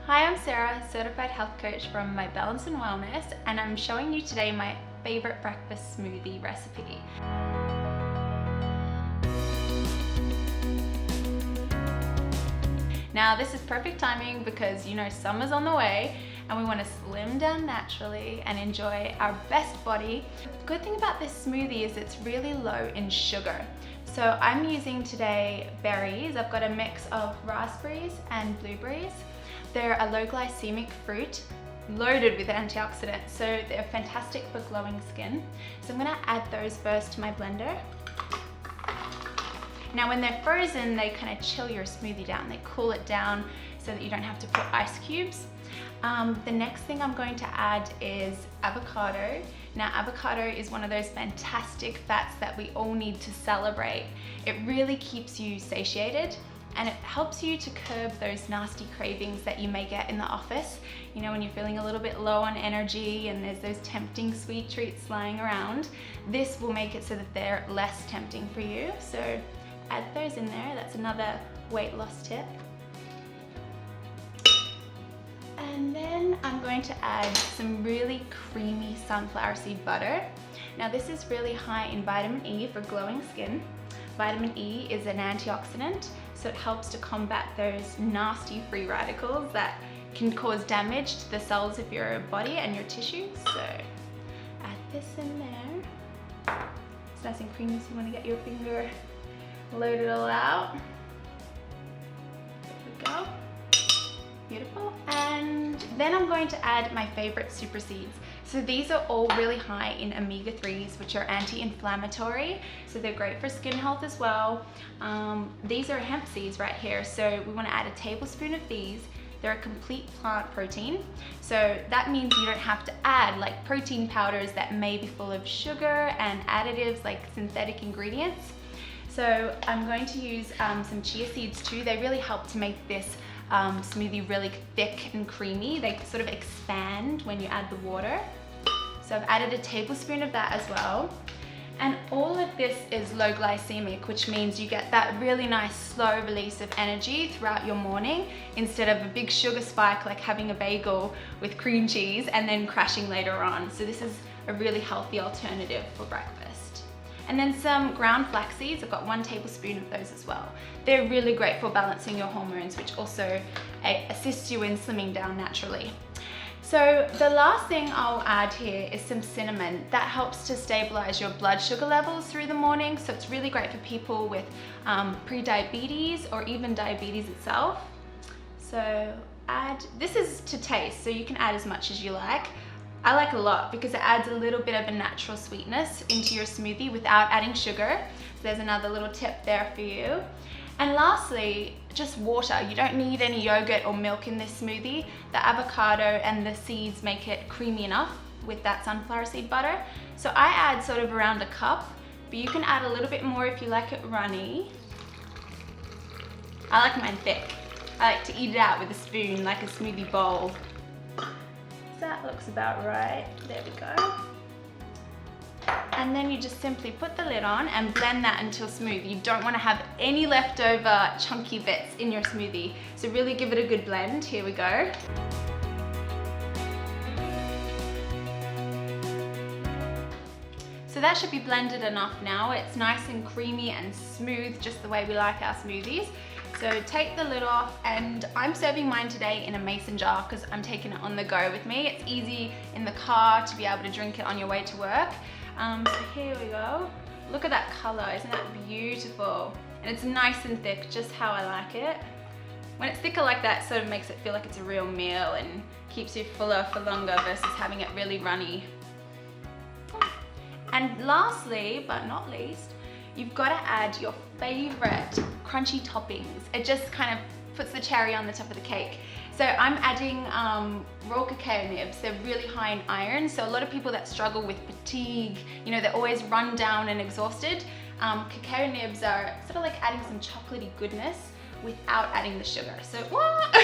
Hi, I'm Sarah, certified health coach from My Balance and Wellness, and I'm showing you today my favorite breakfast smoothie recipe. Now this is perfect timing because summer's on the way and we want to slim down naturally and enjoy our best body. The good thing about this smoothie is it's really low in sugar. So I'm using today berries. I've got a mix of raspberries and blueberries. They're a low glycemic fruit loaded with antioxidants, so they're fantastic for glowing skin. So I'm gonna add those first to my blender. Now when they're frozen, they kind of chill your smoothie down. They cool it down so that you don't have to put ice cubes. The next thing I'm going to add is avocado. Now avocado is one of those fantastic fats that we all need to celebrate. It really keeps you satiated and it helps you to curb those nasty cravings that you may get in the office. When you're feeling a little bit low on energy and there's those tempting sweet treats lying around, this will make it so that they're less tempting for you. So add those in there. That's another weight loss tip. And then I'm going to add some really creamy sunflower seed butter. Now this is really high in vitamin E for glowing skin. Vitamin E is an antioxidant, so it helps to combat those nasty free radicals that can cause damage to the cells of your body and your tissues. So add this in there. It's nice and creamy, so you want to get your finger, load it all out. There we go. Beautiful. And then I'm going to add my favorite super seeds. So these are all really high in omega-3s, which are anti-inflammatory. So they're great for skin health as well. These are hemp seeds right here. So we want to add a tablespoon of these. They're a complete plant protein. So that means you don't have to add like protein powders that may be full of sugar and additives like synthetic ingredients. So I'm going to use some chia seeds too. They really help to make this smoothie really thick and creamy. They sort of expand when you add the water. So I've added a tablespoon of that as well. And all of this is low glycemic, which means you get that really nice slow release of energy throughout your morning instead of a big sugar spike like having a bagel with cream cheese and then crashing later on. So this is a really healthy alternative for breakfast. And then some ground flax seeds. I've got 1 tablespoon of those as well. They're really great for balancing your hormones, which also assists you in slimming down naturally. So the last thing I'll add here is some cinnamon. That helps to stabilize your blood sugar levels through the morning. So it's really great for people with pre-diabetes or even diabetes itself. So this is to taste, so you can add as much as you like. I like a lot because it adds a little bit of a natural sweetness into your smoothie without adding sugar. So there's another little tip there for you. And lastly, just water. You don't need any yogurt or milk in this smoothie. The avocado and the seeds make it creamy enough with that sunflower seed butter. So I add sort of around a cup, but you can add a little bit more if you like it runny. I like mine thick. I like to eat it out with a spoon like a smoothie bowl. That looks about right. There we go. And then you just simply put the lid on and blend that until smooth. You don't want to have any leftover chunky bits in your smoothie. So really give it a good blend. Here we go. So that should be blended enough now. It's nice and creamy and smooth, just the way we like our smoothies. So take the lid off, and I'm serving mine today in a mason jar because I'm taking it on the go with me. It's easy in the car to be able to drink it on your way to work. So here we go. Look at that color, isn't that beautiful? And it's nice and thick, just how I like it. When it's thicker like that, it sort of makes it feel like it's a real meal and keeps you fuller for longer versus having it really runny. And lastly, but not least, you've got to add your favorite crunchy toppings. It just kind of puts the cherry on the top of the cake. So I'm adding raw cacao nibs. They're really high in iron. So a lot of people that struggle with fatigue, they're always run down and exhausted. Cacao nibs are sort of like adding some chocolatey goodness without adding the sugar. So what?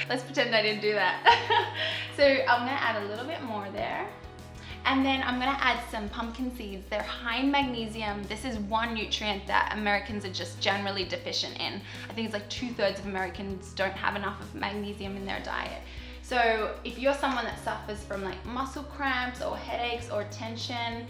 Let's pretend I didn't do that. So I'm gonna add a little bit more there. And then I'm gonna add some pumpkin seeds. They're high in magnesium. This is one nutrient that Americans are just generally deficient in. I think it's like 2/3 of Americans don't have enough of magnesium in their diet. So if you're someone that suffers from like muscle cramps or headaches or tension,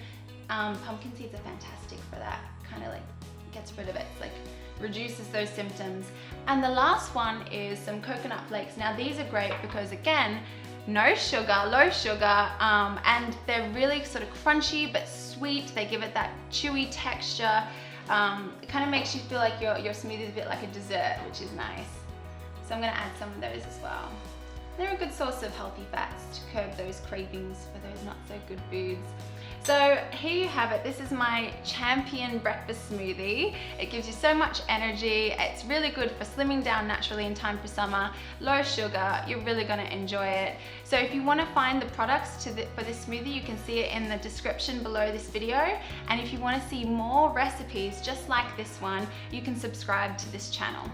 pumpkin seeds are fantastic for that. Kind of like gets rid of it. It's like reduces those symptoms. And the last one is some coconut flakes. Now these are great because again, no sugar, low sugar, and they're really sort of crunchy but sweet. They give it that chewy texture. It kind of makes you feel like your smoothie is a bit like a dessert, which is nice. So I'm gonna add some of those as well. They're a good source of healthy fats to curb those cravings for those not so good foods. So here you have it. This is my champion breakfast smoothie. It gives you so much energy. It's really good for slimming down naturally in time for summer. Low sugar, you're really gonna enjoy it. So if you wanna find the products for this smoothie, you can see it in the description below this video. And if you wanna see more recipes just like this one, you can subscribe to this channel.